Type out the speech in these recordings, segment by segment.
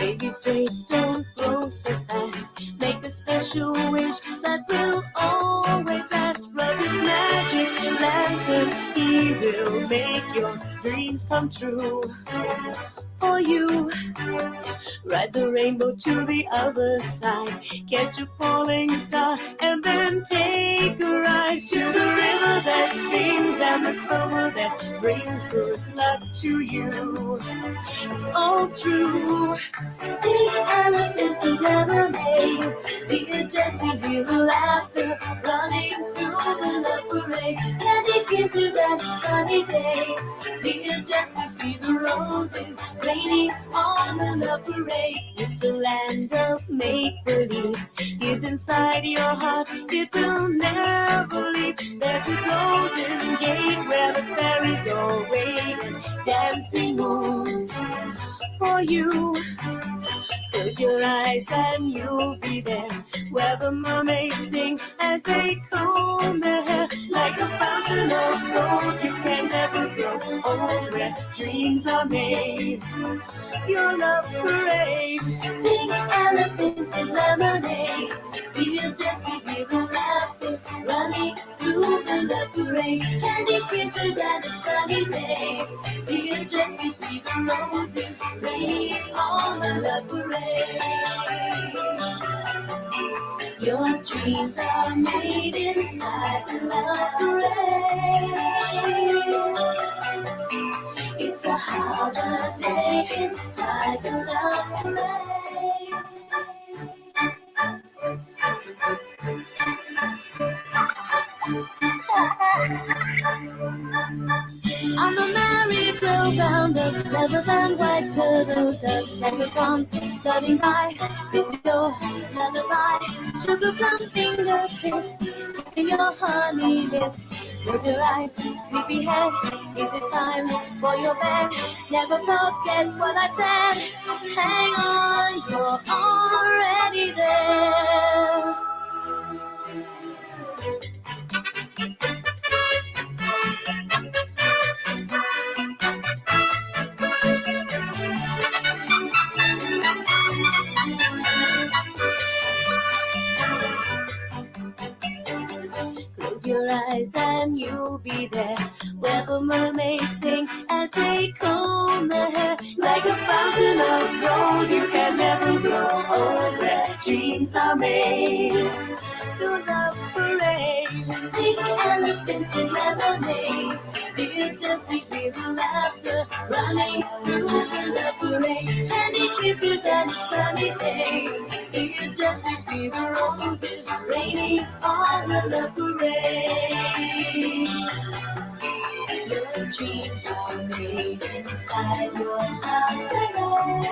Baby face, don't grow so fast. Make a special wish that will always last. Rub this magic lantern, he will make your dreams come true. For you, ride the rainbow to the other side. Catch a falling star and then take a ride to the river that sings and the clover that brings good luck to you. It's all true. Big elephants and lemonade. Dear Jessie, hear the laughter running through the love parade. Candy kisses and a sunny day. Dear Jessie, see the roses raining on the love parade. If the land of make-believe is inside your heart, it will never leave. There's a golden gate where the fairies all wait and dancing moons for you. Close your eyes and you'll be there, where the mermaids sing as they comb their hair. Like a fountain of gold, you can never grow old, where dreams are made. Your love parade. Pink elephants and lemonade. Dear Jessie, hear the laughter running through the love parade. Candy kisses and a sunny day. Dear Jessie, see the roses raining on the love parade. Your dreams are made inside the love parade. It's a holiday inside the love parade. On the merry-go-round of lovers and white turtle doves, leprechauns floating by, this is your lullaby. Sugar plum fingertips, kissing your honey lips. Close your eyes, sleepyhead, is it time for your bed? Never forget what I've said, hang on, you're already there. Close your eyes and you'll be there, where the mermaids sing as they comb their hair. Like a fountain of gold, you can never grow old, where dreams are made. Your love parade. Pink elephants and lemonade. Dear Jessie, hear the laughter running through the love parade. Candy kisses and a sunny day. Dear Jessie, see the roses raining on the love parade. Your dreams are made inside your love parade.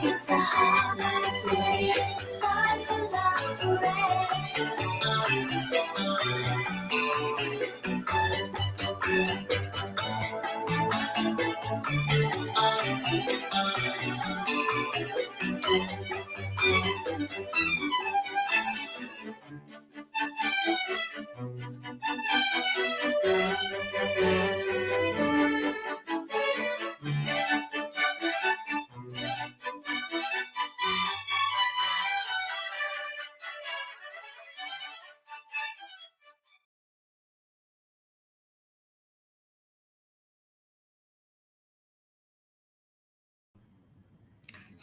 It's a holiday inside your love parade.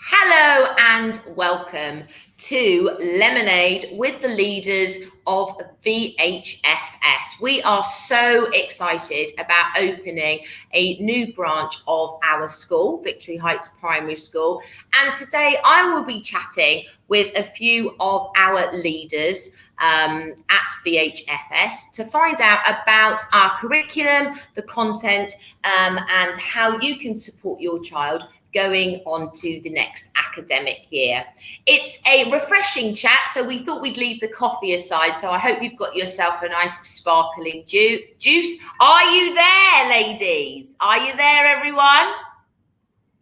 Hello and welcome to Lemonade with the leaders of VHFS. We are so excited about opening a new branch of our school, Victory Heights Primary School. And today I will be chatting with a few of our leaders at VHFS to find out about our curriculum, the content, and how you can support your child going on to the next academic year. It's a refreshing chat, so we thought we'd leave the coffee aside. So I hope you've got yourself a nice sparkling juice. Are you there, ladies? Are you there, everyone?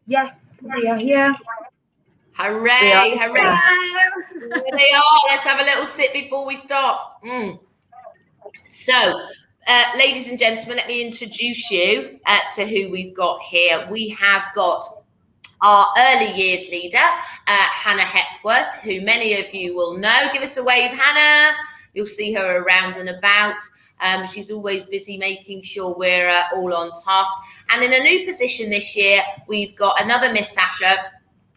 Yes, we are here. Hooray, hooray. There they are. Let's have a little sip before we start. So, ladies and gentlemen, let me introduce you to who we've got here. We have got our early years leader, Hannah Hepworth, who many of you will know. Give us a wave, Hannah. You'll see her around and about. She's always busy making sure we're all on task. And in a new position this year, we've got another Miss Sasha,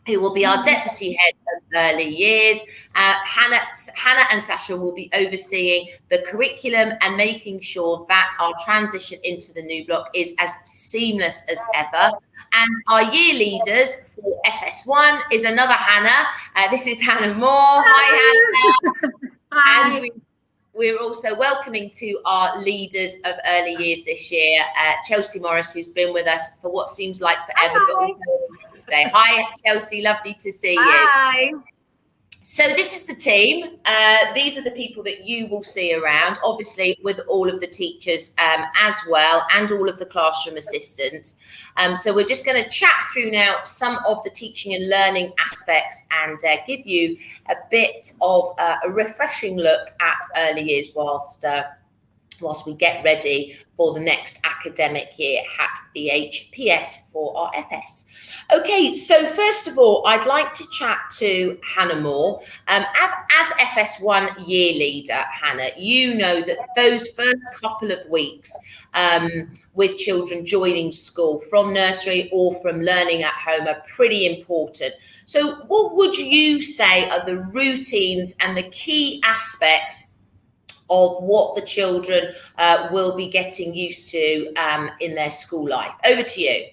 who will be our deputy head of early years. Hannah and Sasha will be overseeing the curriculum and making sure that our transition into the new block is as seamless as ever. And our year leaders for FS1 is another Hannah. This is Hannah Moore. Hi, Hannah. Hi. And we're also welcoming to our leaders of early years this year, Chelsea Morris, who's been with us for what seems like forever, but we're here today. Hi, Chelsea, lovely to see you. Hi. So this is the team. These are the people that you will see around, obviously with all of the teachers as well, and all of the classroom assistants. So we're just going to chat through now some of the teaching and learning aspects and give you a bit of a refreshing look at early years whilst we get ready for the next academic year at VHPS for our FS. Okay, so first of all, I'd like to chat to Hannah Moore. As FS1 year leader, Hannah, you know that those first couple of weeks with children joining school from nursery or from learning at home are pretty important. So what would you say are the routines and the key aspects of what the children will be getting used to in their school life? Over to you.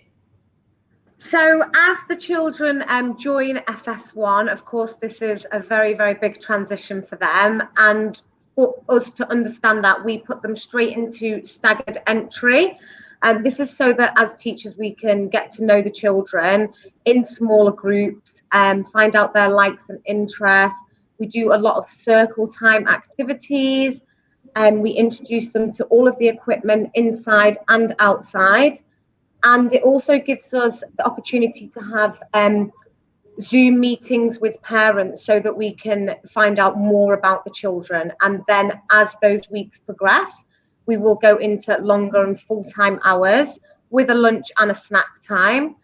So as the children join FS1, of course, this is a very, very big transition for them. And for us to understand that, we put them straight into staggered entry. And this is so that as teachers, we can get to know the children in smaller groups and find out their likes and interests. We do a lot of circle time activities, and we introduce them to all of the equipment inside and outside. And it also gives us the opportunity to have Zoom meetings with parents so that we can find out more about the children. And then as those weeks progress, we will go into longer and full-time hours with a lunch and a snack time.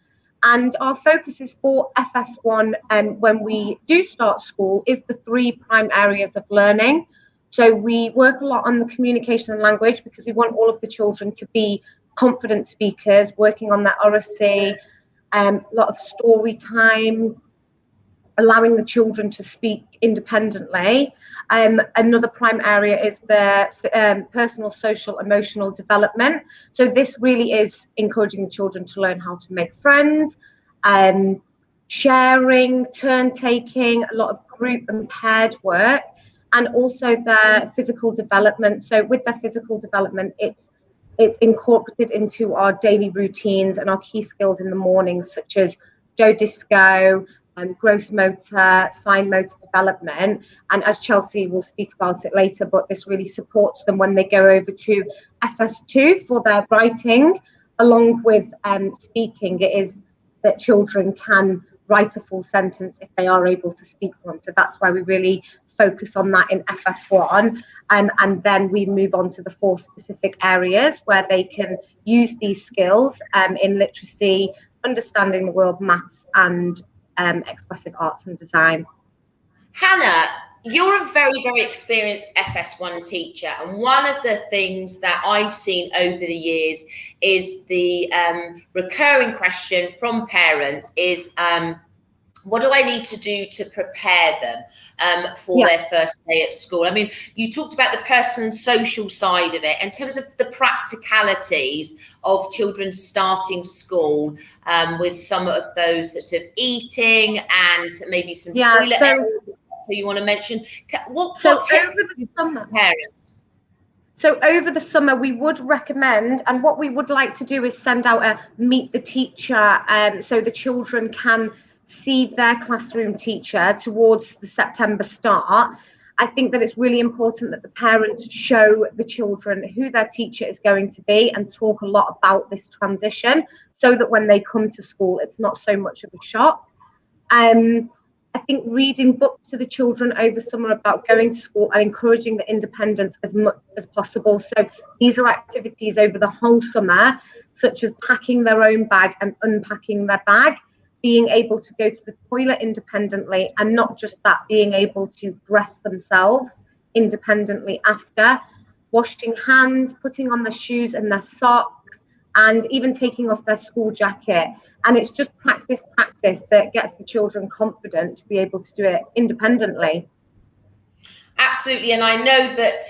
And our focus is for FS1, and when we do start school, is the 3 prime areas of learning. So we work a lot on the communication and language because we want all of the children to be confident speakers, working on their oracy, a lot of story time, allowing the children to speak independently. Another prime area is the personal, social, emotional development. So this really is encouraging the children to learn how to make friends, sharing, turn taking, a lot of group and paired work, and also their physical development. So with their physical development, it's incorporated into our daily routines and our key skills in the mornings, such as dough disco, gross motor, fine motor development. And as Chelsea will speak about it later, but this really supports them when they go over to FS2 for their writing, along with speaking. It is that children can write a full sentence if they are able to speak one. So that's why we really focus on that in FS1. And then we move on to the 4 specific areas where they can use these skills in literacy, understanding the world, maths, and expressive arts and design. Hannah, you're a very, very experienced FS1 teacher. And one of the things that I've seen over the years is the recurring question from parents is, what do I need to do to prepare them for their first day at school? I mean, you talked about the personal and social side of it. In terms of the practicalities of children starting school with some of those sort of eating and maybe some toilet areas you want to mention. What tips over the summer, parents? So over the summer, we would recommend, and what we would like to do is send out a meet the teacher, so the children can see their classroom teacher towards the September start. I think that it's really important that the parents show the children who their teacher is going to be and talk a lot about this transition so that when they come to school, it's not so much of a shock. I think reading books to the children over summer about going to school and encouraging the independence as much as possible. So these are activities over the whole summer, such as packing their own bag and unpacking their bag. being able to go to the toilet independently, and not just that, being able to dress themselves independently after, washing hands, putting on their shoes and their socks, and even taking off their school jacket. And it's just practice that gets the children confident to be able to do it independently. Absolutely. And I know that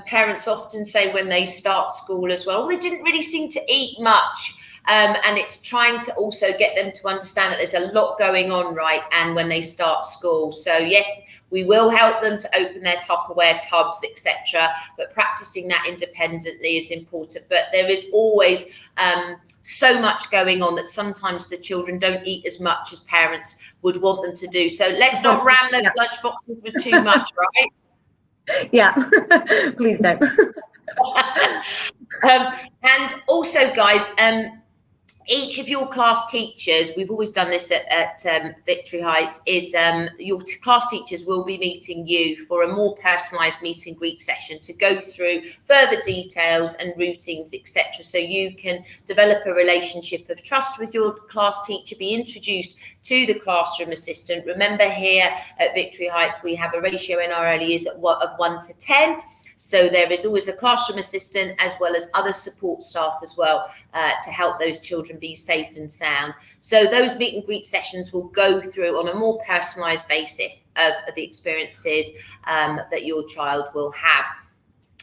parents often say when they start school as well, they didn't really seem to eat much. And it's trying to also get them to understand that there's a lot going on, right? And when they start school. So yes, we will help them to open their Tupperware tubs, etc. But practicing that independently is important. But there is always so much going on that sometimes the children don't eat as much as parents would want them to do. So let's not ram those lunch boxes with too much, right? Yeah, please don't. And also, guys, each of your class teachers, we've always done this at Victory Heights, is your class teachers will be meeting you for a more personalised meet and greet session to go through further details and routines, etc. So you can develop a relationship of trust with your class teacher, be introduced to the classroom assistant. Remember, here at Victory Heights, we have a ratio in our early years of 1 to 10. So there is always a classroom assistant as well as other support staff as well to help those children be safe and sound. So those meet and greet sessions will go through on a more personalised basis of the experiences that your child will have.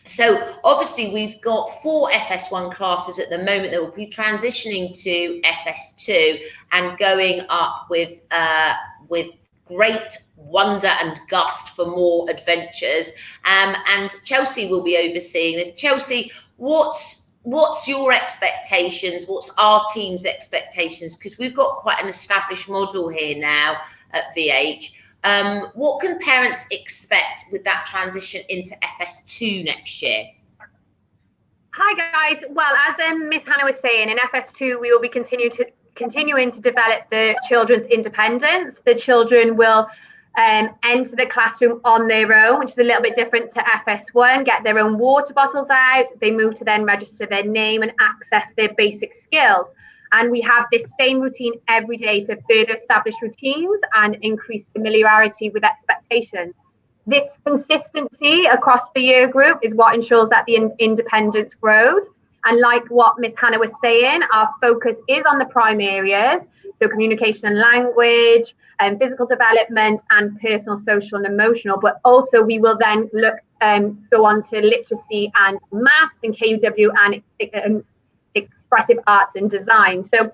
So obviously we've got 4 FS1 classes at the moment that will be transitioning to FS2 and going up with great wonder and gust for more adventures. And Chelsea will be overseeing this. Chelsea, what's your expectations? What's our team's expectations? Because we've got quite an established model here now at VH. What can parents expect with that transition into FS2 next year? Hi guys. Well, as Miss Hannah was saying, in FS2 we will be continuing to develop the children's independence. The children will enter the classroom on their own, which is a little bit different to FS1, get their own water bottles out. They move to then register their name and access their basic skills. And we have this same routine every day to further establish routines and increase familiarity with expectations. This consistency across the year group is what ensures that the independence grows. And like what Miss Hannah was saying, our focus is on the prime areas, so communication and language, and physical development, and personal, social, and emotional. But also we will then go on to literacy and maths and KUW and expressive arts and design. So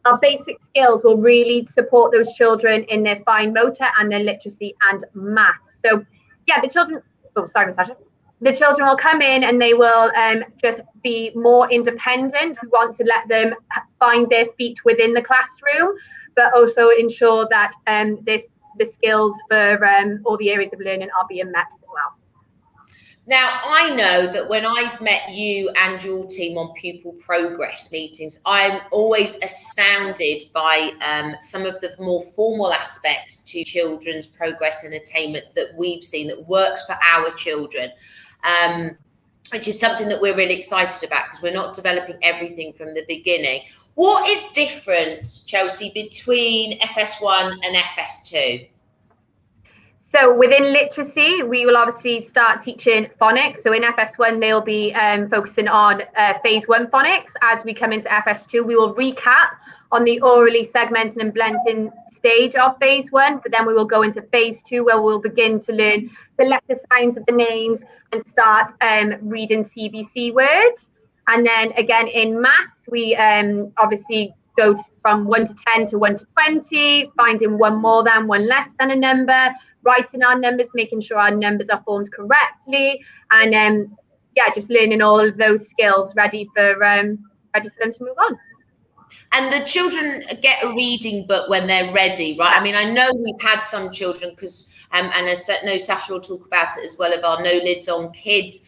our basic skills will really support those children in their fine motor and their literacy and maths. So yeah, the children, the children will come in and they will just be more independent. We want to let them find their feet within the classroom, but also ensure that the skills for all the areas of learning are being met as well. Now, I know that when I've met you and your team on pupil progress meetings, I'm always astounded by some of the more formal aspects to children's progress and attainment that we've seen that works for our children. Which is something that we're really excited about because we're not developing everything from the beginning. What is different, Chelsea, between FS1 and FS2? So within literacy, we will obviously start teaching phonics. So in FS1, they'll be focusing on phase 1 phonics. As we come into FS2, we will recap on the orally segmenting and blending stage of phase 1, but then we will go into phase 2 where we'll begin to learn the letter signs of the names and start reading CBC words. And then again in maths, we obviously go from 1 to 10 to 1 to 20, finding one more than, one less than a number, writing our numbers, making sure our numbers are formed correctly, and just learning all of those skills ready for them to move on. And the children get a reading book when they're ready, right? I mean, I know we've had some children because, and I know Sasha will talk about it as well, of our No Lids on Kids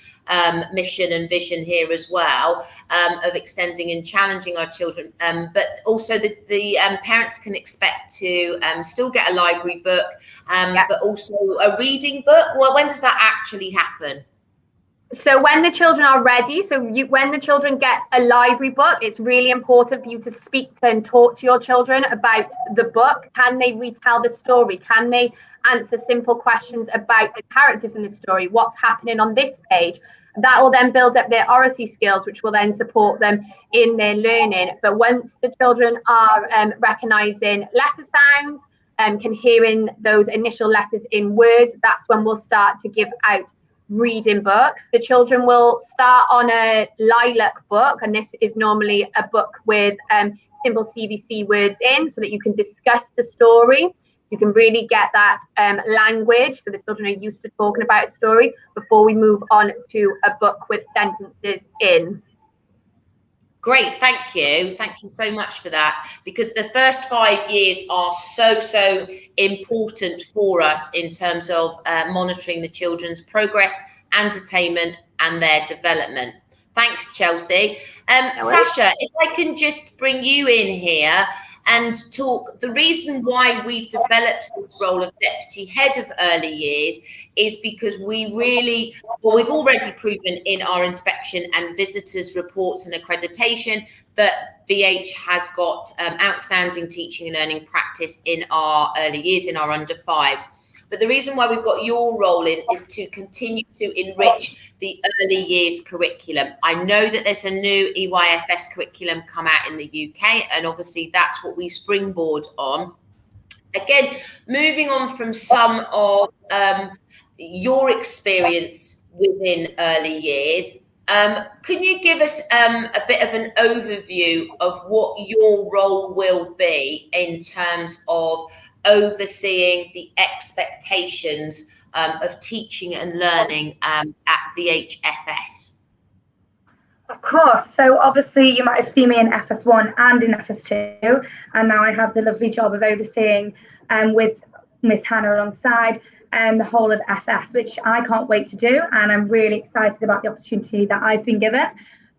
mission and vision here as well, of extending and challenging our children. But also the parents can expect to still get a library book, but also a reading book. Well, when does that actually happen? So when the children are ready, when the children get a library book, it's really important for you to speak to and talk to your children about the book. Can they retell the story? Can they answer simple questions about the characters in the story? What's happening on this page? That will then build up their oracy skills, which will then support them in their learning. But once the children are recognizing letter sounds, can hearing those initial letters in words, that's when we'll start to give out reading books. The children will start on a lilac book, and this is normally a book with simple CVC words in, so that you can discuss the story. You can really get that language, so the children are used to talking about a story before we move on to a book with sentences in. Great, thank you so much for that, because the first 5 years are so important for us in terms of monitoring the children's progress, entertainment and their development. Thanks, Chelsea. Sasha, if I can just bring you in here and talk, the reason why we've developed this role of Deputy Head of Early Years is because we've already proven in our inspection and visitors reports and accreditation that VH has got outstanding teaching and learning practice in our early years, in our under fives. But the reason why we've got your role in is to continue to enrich the early years curriculum. I know that there's a new EYFS curriculum come out in the UK, and obviously that's what we springboard on. Again, moving on from some of your experience within early years, can you give us a bit of an overview of what your role will be in terms of overseeing the expectations of teaching and learning at VHFS? Of course. So obviously you might have seen me in FS1 and in FS2, and now I have the lovely job of overseeing with Miss Hannah alongside the whole of FS, which I can't wait to do, and I'm really excited about the opportunity that I've been given.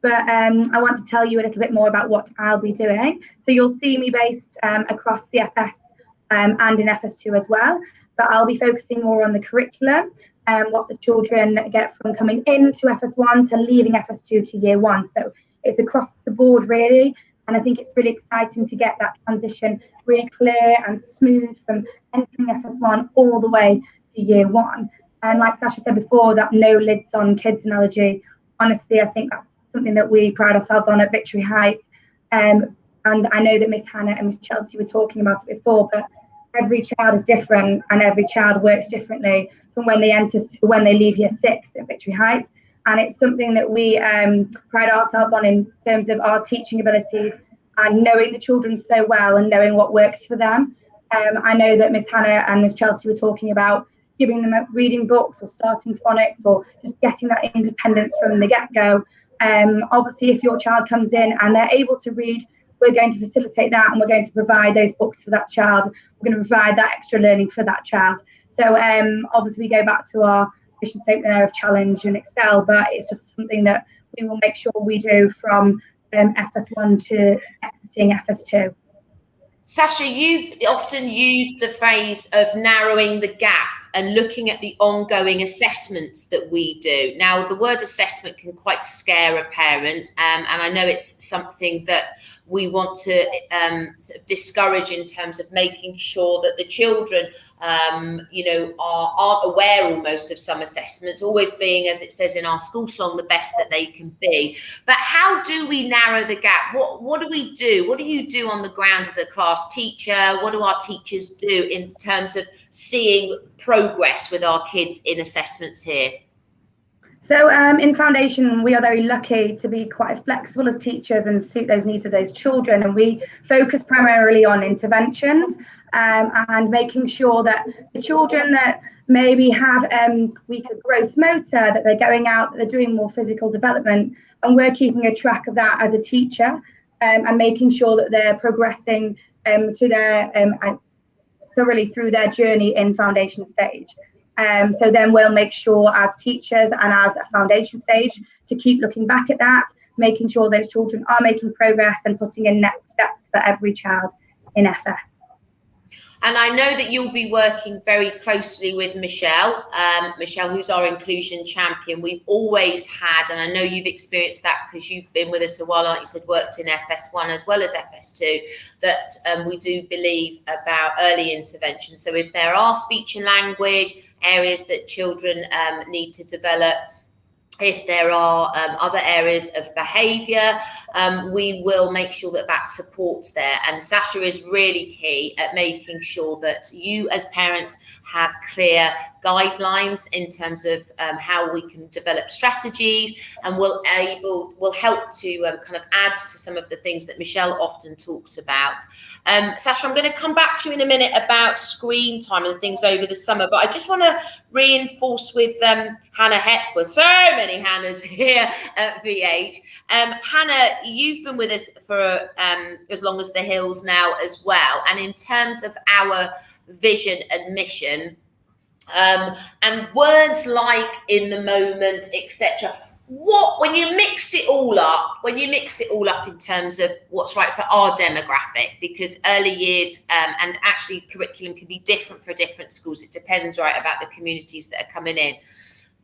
But I want to tell you a little bit more about what I'll be doing. So you'll see me based across the FS and in FS2 as well, but I'll be focusing more on the curriculum and what the children get from coming into FS1 to leaving FS2 to year one. So it's across the board really, and I think it's really exciting to get that transition really clear and smooth from entering FS1 all the way to year one. And like Sasha said before, that no lids on kids analogy, honestly I think that's something that we pride ourselves on at Victory Heights, and I know that Miss Hannah and Miss Chelsea were talking about it before, but every child is different and every child works differently from when they enter to when they leave year 6 at Victory Heights. And it's something that we pride ourselves on in terms of our teaching abilities and knowing the children so well and knowing what works for them. I know that Miss Hannah and Miss Chelsea were talking about giving them reading books or starting phonics or just getting that independence from the get-go. Obviously, if your child comes in and they're able to read, we're going to facilitate that and we're going to provide those books for that child. We're going to provide that extra learning for that child. So obviously we go back to our mission statement there of challenge and excel, but it's just something that we will make sure we do from FS1 to exiting FS2. Sasha, you've often used the phrase of narrowing the gap and looking at the ongoing assessments that we do. Now, the word assessment can quite scare a parent, and I know it's something that we want to sort of discourage in terms of making sure that the children, aren't aware almost of some assessments, always being, as it says in our school song, the best that they can be. But how do we narrow the gap? What do we do? What do you do on the ground as a class teacher? What do our teachers do in terms of seeing progress with our kids in assessments here? So in Foundation, we are very lucky to be quite flexible as teachers and suit those needs of those children. And we focus primarily on interventions and making sure that the children that maybe have weaker gross motor, that they're going out, that they're doing more physical development. And we're keeping a track of that as a teacher and making sure that they're progressing to their thoroughly through their journey in Foundation stage. So then we'll make sure as teachers and as a Foundation stage to keep looking back at that, making sure those children are making progress and putting in next steps for every child in FS. And I know that you'll be working very closely with Michelle, Michelle, who's our inclusion champion. We've always had, and I know you've experienced that because you've been with us a while, like you said, worked in FS1 as well as FS2, that we do believe about early intervention. So if there are speech and language areas that children need to develop, if there are other areas of behaviour, we will make sure that that support's there. And Sasha is really key at making sure that you as parents have clear guidelines in terms of how we can develop strategies, and will help to kind of add to some of the things that Michelle often talks about. Sasha, I'm going to come back to you in a minute about screen time and things over the summer, but I just want to reinforce with Hannah Hepworth. So many Hannahs here at VH. Hannah, you've been with us for as long as the Hills now as well. And in terms of our vision and mission, and words like in the moment, etc., when you mix it all up in terms of what's right for our demographic, because early years and actually curriculum can be different for different schools. It depends, right, about the communities that are coming in.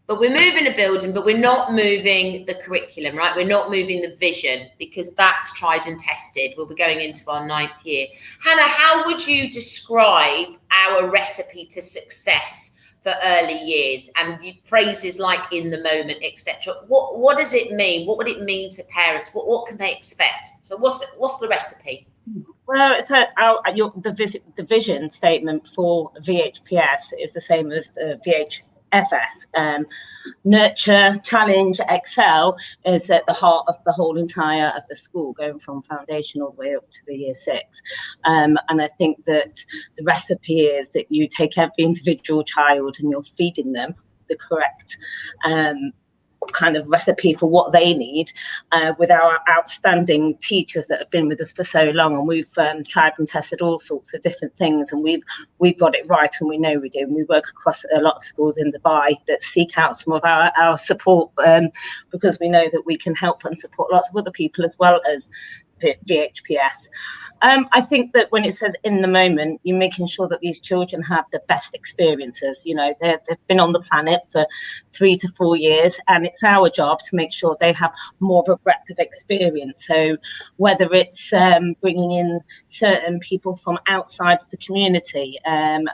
But we're moving a building, but we're not moving the curriculum, right? We're not moving the vision, because that's tried and tested. We'll be going into our 9th year. Hannah, how would you describe our recipe to success for early years, and phrases like in the moment, etc.? What does it mean? What would it mean to parents? What can they expect? So what's the recipe? Well, it's the vision statement for VHPS is the same as the VHFS. Nurture, challenge, excel is at the heart of the whole entire of the school, going from foundation all the way up to the year 6. And I think that the recipe is that you take every individual child and you're feeding them the correct kind of recipe for what they need, with our outstanding teachers that have been with us for so long, and we've tried and tested all sorts of different things, and we've got it right, and we know we do. And we work across a lot of schools in Dubai that seek out some of our support, because we know that we can help and support lots of other people as well as VHPS. I think that when it says in the moment, you're making sure that these children have the best experiences. You know, they've been on the planet for 3 to 4 years, and it's our job to make sure they have more of a breadth of experience. So whether it's bringing in certain people from outside of the community, and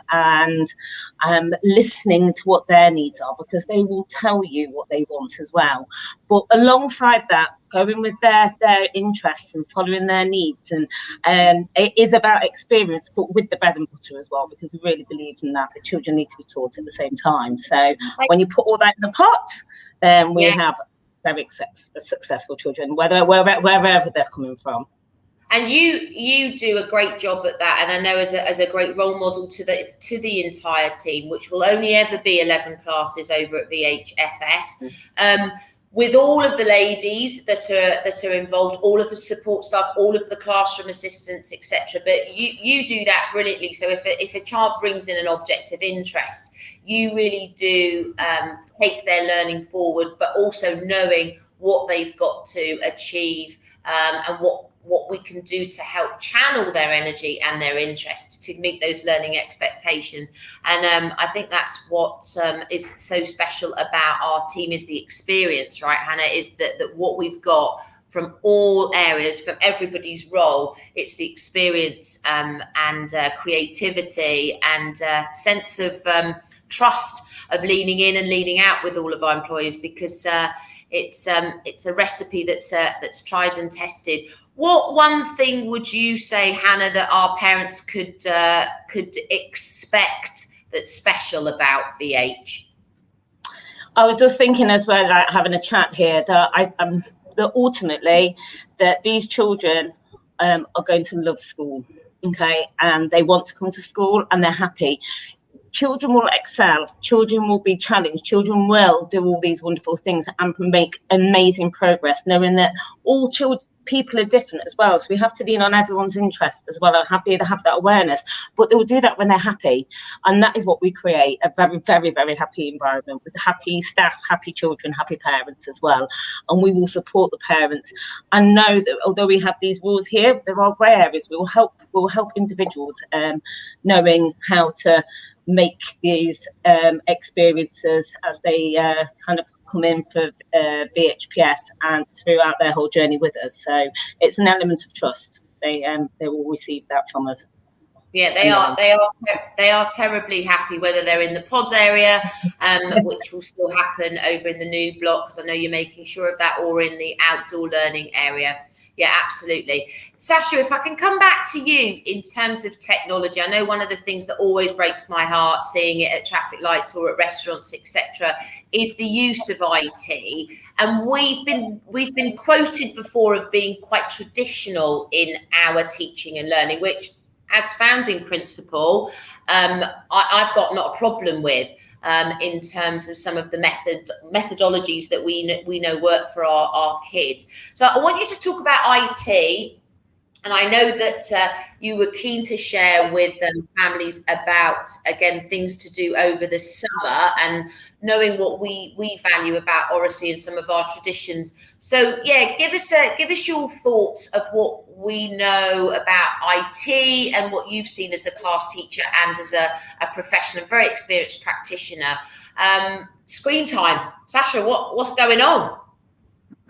listening to what their needs are, because they will tell you what they want as well. But alongside that, going with their interests and following their needs, and it is about experience, but with the bread and butter as well, because we really believe in that. The children need to be taught at the same time. So when you put all that in the pot, then we have very successful children, wherever they're coming from. And you do a great job at that, and I know as a great role model to the entire team, which will only ever be 11 classes over at VHFS. With all of the ladies that are involved, all of the support staff, all of the classroom assistants, etc. But you do that brilliantly. So if a child brings in an object of interest, you really do take their learning forward, but also knowing what they've got to achieve, and what we can do to help channel their energy and their interest to meet those learning expectations. And I think that's what is so special about our team, is the experience, right, Hannah, is that what we've got from all areas, from everybody's role, it's the experience and creativity and sense of trust of leaning in and leaning out with all of our employees, because it's a recipe that's tried and tested. What one thing would you say, Hannah, that our parents could expect that's special about VH? I was just thinking as well, like having a chat here, that that ultimately that these children are going to love school, okay, and they want to come to school and they're happy. Children will excel, children will be challenged, children will do all these wonderful things and make amazing progress, knowing that all children, people are different as well, so we have to lean on everyone's interest as well, and happy to have that awareness. But they will do that when they're happy, and that is what we create, a very, very, very happy environment with happy staff, happy children, happy parents as well. And we will support the parents and know that although we have these rules here, there are grey areas. We will help individuals knowing how to make these experiences as they kind of come in for VHPS and throughout their whole journey with us. So it's an element of trust. They will receive that from us. Yeah, they are terribly happy, whether they're in the pods area, which will still happen over in the new block, because I know you're making sure of that, or in the outdoor learning area. Yeah, absolutely. Sasha, if I can come back to you in terms of technology, I know one of the things that always breaks my heart, seeing it at traffic lights or at restaurants, etc., is the use of IT. And we've been quoted before of being quite traditional in our teaching and learning, which, as founding principle, I've got not a problem with. In terms of some of the methodologies that we know work for our kids. So I want you to talk about IT, and I know that you were keen to share with families about, again, things to do over the summer, and knowing what we value about Oracy and some of our traditions. So yeah, give us your thoughts of what we know about IT and what you've seen as a class teacher and as a professional, very experienced practitioner. Screen time, Sasha, what's going on?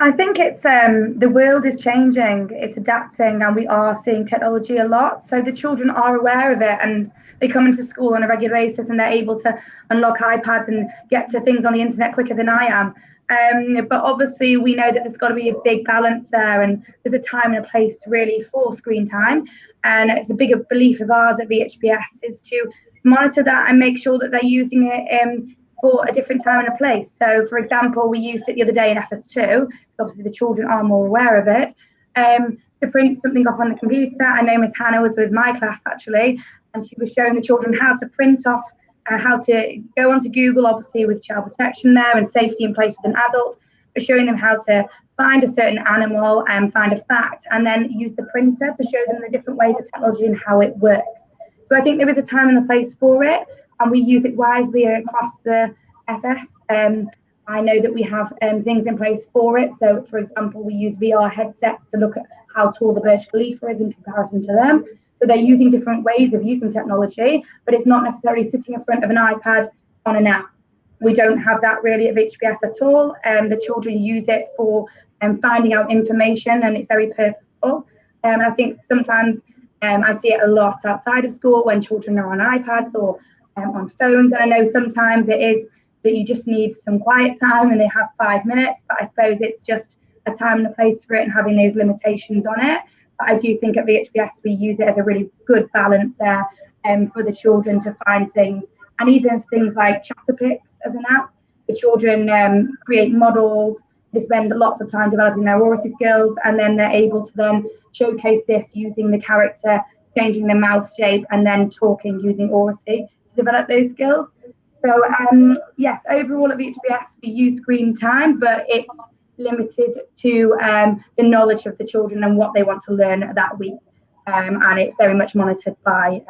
I think it's the world is changing, it's adapting, and we are seeing technology a lot. So the children are aware of it, and they come into school on a regular basis, and they're able to unlock iPads and get to things on the internet quicker than I am. But obviously we know that there's got to be a big balance there, and there's a time and a place really for screen time. And it's a bigger belief of ours at VHPS is to monitor that and make sure that they're using it for a different time and a place. So for example, we used it the other day in FS2, because obviously the children are more aware of it, to print something off on the computer. I know Miss Hannah was with my class actually, and she was showing the children how to print off, how to go onto Google, obviously with child protection there and safety in place with an adult, but showing them how to find a certain animal and find a fact, and then use the printer to show them the different ways of technology and how it works. So I think there is a time and a place for it, and we use it wisely across the FS. I know that we have things in place for it. So, for example, we use VR headsets to look at how tall the Burj Khalifa is in comparison to them. So they're using different ways of using technology, but it's not necessarily sitting in front of an iPad on an app. We don't have that really at VHPS at all. The children use it for finding out information, and it's very purposeful. And I think sometimes I see it a lot outside of school when children are on iPads or on phones. And I know sometimes it is that you just need some quiet time and they have 5 minutes, but I suppose it's just a time and a place for it and having those limitations on it. But I do think at VHPS we use it as a really good balance there for the children to find things. And even things like Chatterpix as an app, the children create models, they spend lots of time developing their Oracy skills, and then they're able to then showcase this using the character, changing the mouth shape, and then talking using Oracy to develop those skills. So yes, overall at VHPS we use screen time, but it's limited to the knowledge of the children and what they want to learn that week. And it's very much monitored by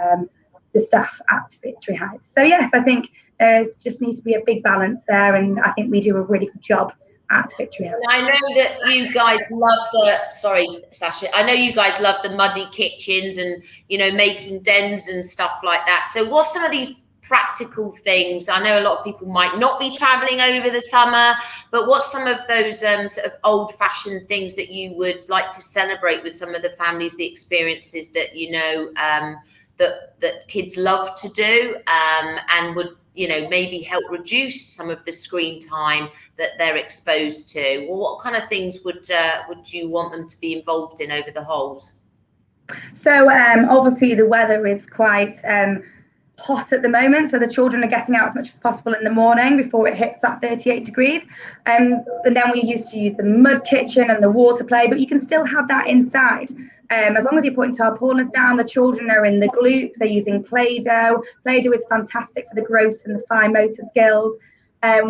the staff at Victory Heights. So yes, I think there just needs to be a big balance there, and I think we do a really good job at Victory Heights. I know that you guys love Sasha, I know you guys love the muddy kitchens and, you know, making dens and stuff like that. So what's some of these practical things? I know a lot of people might not be traveling over the summer, but what's some of those sort of old-fashioned things that you would like to celebrate with some of the families, the experiences that you know that kids love to do, and would, you know, maybe help reduce some of the screen time that they're exposed to? Well, what kind of things would you want them to be involved in over the holes? So obviously the weather is quite hot at the moment, so the children are getting out as much as possible in the morning before it hits that 38 degrees. And then we used to use the mud kitchen and the water play, but you can still have that inside. As long as you're putting tarpaulins down, the children are in the gloop, they're using Play-Doh. Play-Doh is fantastic for the gross and the fine motor skills.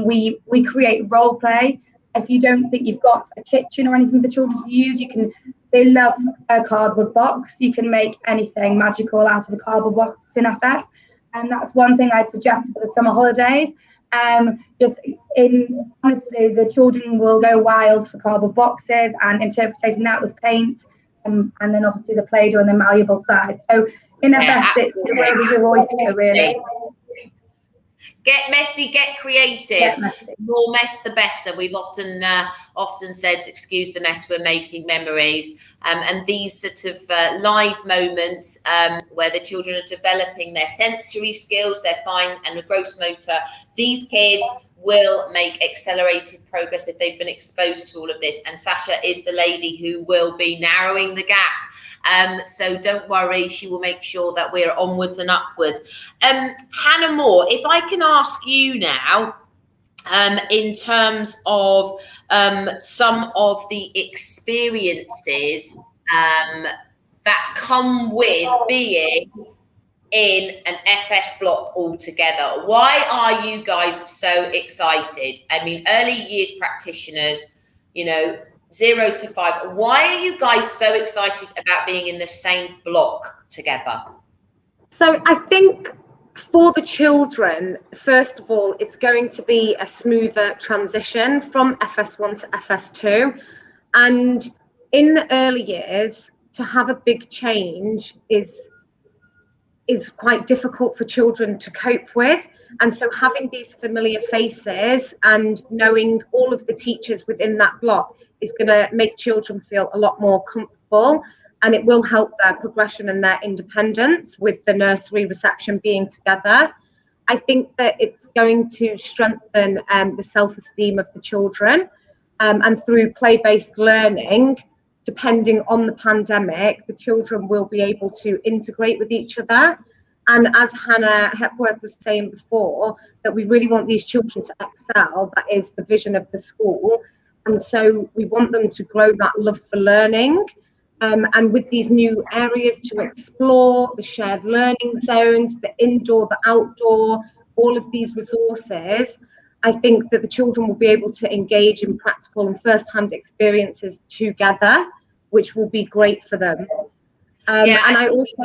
We create role play. If you don't think you've got a kitchen or anything for the children to use, you can they love a cardboard box. You can make anything magical out of a cardboard box in FS. And that's one thing I'd suggest for the summer holidays. Honestly, the children will go wild for cardboard boxes and interpreting that with paint, and then obviously the Play-Doh and the malleable side. So in FS, the world is your oyster, really. Get messy, get creative. Get messy. The more mess, the better. We've often said, excuse the mess, we're making memories. And these sort of live moments where the children are developing their sensory skills, their fine and gross motor, these kids will make accelerated progress if they've been exposed to all of this. And Sasha is the lady who will be narrowing the gap. So don't worry, she will make sure that we're onwards and upwards. Hannah Moore, if I can ask you now, in terms of some of the experiences that come with being in an FS block altogether. Why are you guys so excited? I mean, early years practitioners, 0 to 5. Why are you guys so excited about being in the same block together? So I think for the children, first of all, it's going to be a smoother transition from FS1 to FS2. And in the early years, to have a big change is quite difficult for children to cope with. And so having these familiar faces and knowing all of the teachers within that block is going to make children feel a lot more comfortable, and it will help their progression and their independence with the nursery reception being together. I think that it's going to strengthen the self-esteem of the children, and through play-based learning, depending on the pandemic, the children will be able to integrate with each other. And as Hannah Hepworth was saying before, that we really want these children to excel. That is the vision of the school. And so we want them to grow that love for learning. And with these new areas to explore, the shared learning zones, the indoor, the outdoor, all of these resources, I think that the children will be able to engage in practical and first-hand experiences together, which will be great for them. And I also,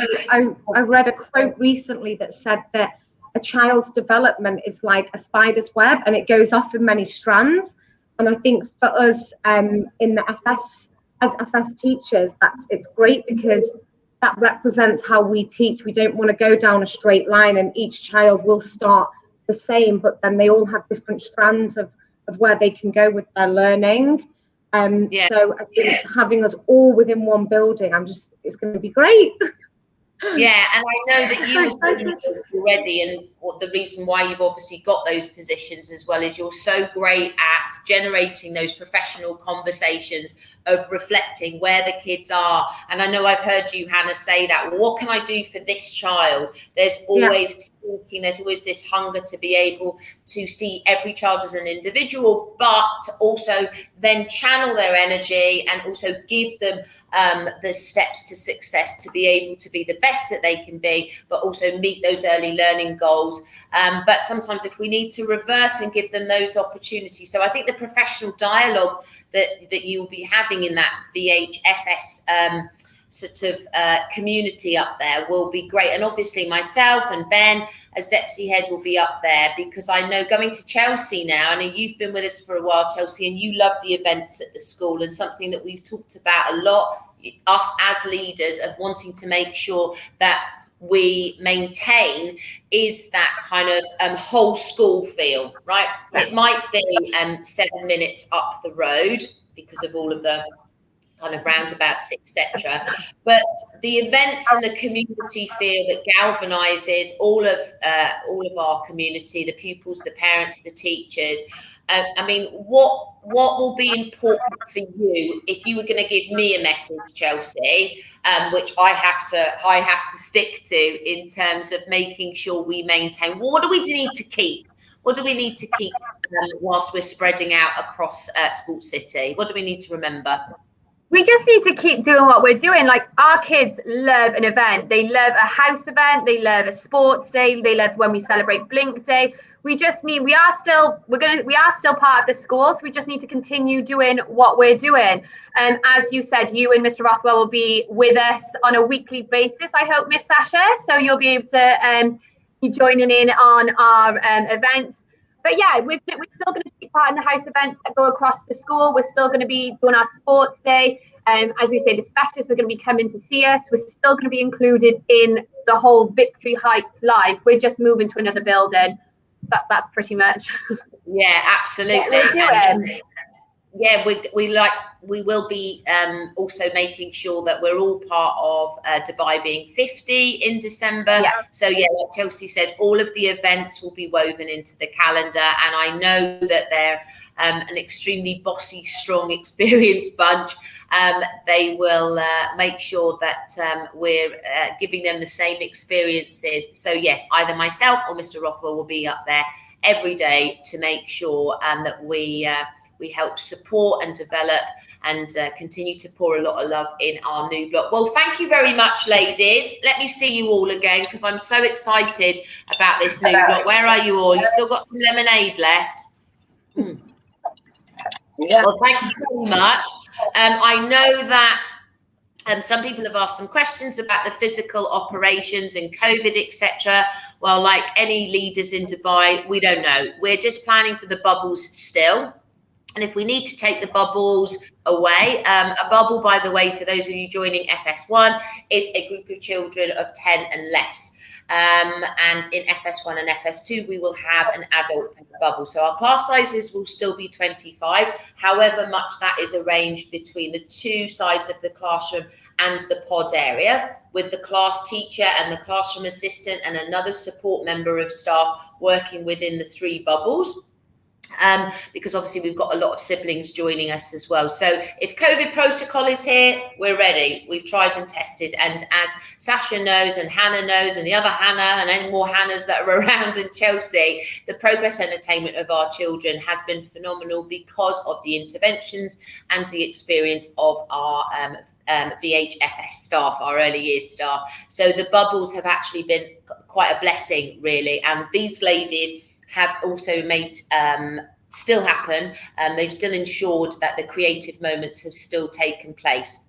I read a quote recently that said that a child's development is like a spider's web and it goes off in many strands. And I think for us in the FS, as FS teachers, it's great because that represents how we teach. We don't want to go down a straight line and each child will start the same, but then they all have different strands of where they can go with their learning. So I think having us all within one building, it's going to be great. Yeah, and I know that you already, and the reason why you've obviously got those positions as well is you're so great at generating those professional conversations of reflecting where the kids are. And I know I've heard you, Hannah, say that, well, what can I do for this child? There's always thinking, there's always this hunger to be able to see every child as an individual, but to also then channel their energy and also give them the steps to success to be able to be the best that they can be, but also meet those early learning goals. But sometimes if we need to reverse and give them those opportunities. So I think the professional dialogue that you will be having in that VHFS community up there will be great. And obviously myself and Ben as deputy head will be up there, because I know going to Chelsea now, and you've been with us for a while, Chelsea, and you love the events at the school, and something that we've talked about a lot, us as leaders, of wanting to make sure that we maintain is that kind of whole school feel, right? It might be 7 minutes up the road because of all of the kind of roundabouts, etc. But the events and the community feel that galvanizes all of our community, the pupils, the parents, the teachers. I mean, what will be important for you if you were going to give me a message, Chelsea, which I have to stick to in terms of making sure we maintain? What do we need to keep? What do we need to keep whilst we're spreading out across Sports City? What do we need to remember? We just need to keep doing what we're doing. Like, our kids love an event. They love a house event. They love a sports day. They love when we celebrate Blink Day. We are still part of the school, so we just need to continue doing what we're doing. As you said, you and Mr. Rothwell will be with us on a weekly basis, I hope, Miss Sasha. So you'll be able to be joining in on our events. But yeah, we're still going to take part in the house events that go across the school. We're still going to be doing our sports day. As we say, the specialists are going to be coming to see us. We're still going to be included in the whole Victory Heights Live. We're just moving to another building. That's pretty much. Yeah, absolutely. We're doing. We will be also making sure that we're all part of Dubai being 50 in December. Yeah. So yeah, like Chelsea said, all of the events will be woven into the calendar, and I know that they're an extremely bossy, strong, experienced bunch. They will make sure that we're giving them the same experiences. So yes, either myself or Mr. Rothwell will be up there every day to make sure that we help support and develop and continue to pour a lot of love in our new block. Well, thank you very much, ladies. Let me see you all again, because I'm so excited about this new block. Where are you all? You still got some lemonade left? Yeah. Well, thank you very much. I know that some people have asked some questions about the physical operations and COVID, etc. Well, like any leaders in Dubai, we don't know. We're just planning for the bubbles still. And if we need to take the bubbles away, a bubble, by the way, for those of you joining FS1, is a group of children of 10 and less. And in FS1 and FS2, we will have an adult bubble. So our class sizes will still be 25. However much that is arranged between the two sides of the classroom and the pod area, with the class teacher and the classroom assistant and another support member of staff working within the 3 bubbles. Because obviously we've got a lot of siblings joining us as well. So if COVID protocol is here, we're ready. We've tried and tested. And as Sasha knows and Hannah knows and the other Hannah and any more Hannahs that are around in Chelsea, the progress entertainment of our children has been phenomenal because of the interventions and the experience of our VHFS staff, our early years staff. So the bubbles have actually been quite a blessing, really. And these ladies have also made still happen. They've still ensured that the creative moments have still taken place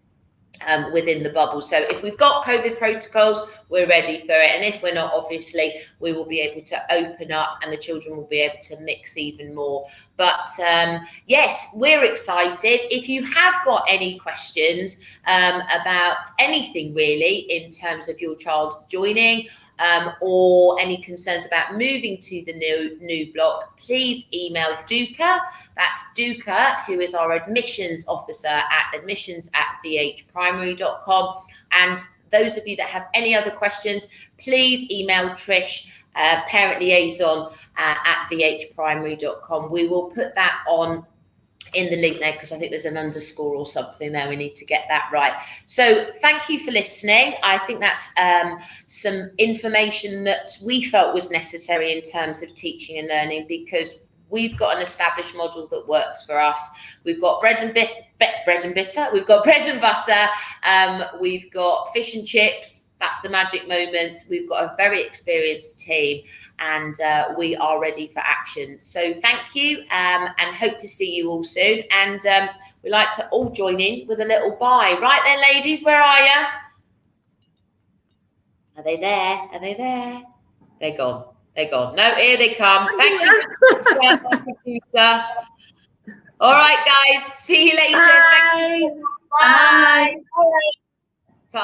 within the bubble. So if we've got COVID protocols, we're ready for it. And if we're not, obviously, we will be able to open up and the children will be able to mix even more. But yes, we're excited. If you have got any questions about anything really in terms of your child joining, or any concerns about moving to the new block, please email Duka. That's Duka, who is our admissions officer at admissions@vhprimary.com. And those of you that have any other questions, please email Trish, parent liaison at vhprimary.com. We will put that on in the link there, because I think there's an underscore or something there. We need to get that right. So thank you for listening. I think that's some information that we felt was necessary in terms of teaching and learning, because we've got an established model that works for us. We've got bread and butter. We've got bread and butter. We've got fish and chips. That's the magic moments. We've got a very experienced team, and we are ready for action. So thank you, and hope to see you all soon. And we like to all join in with a little bye. Right then, ladies, where are you? Are they there? Are they there? They're gone. They're gone. No, here they come. Thank you, producer. All right, guys. See you later. Bye. Bye. Bye. Bye.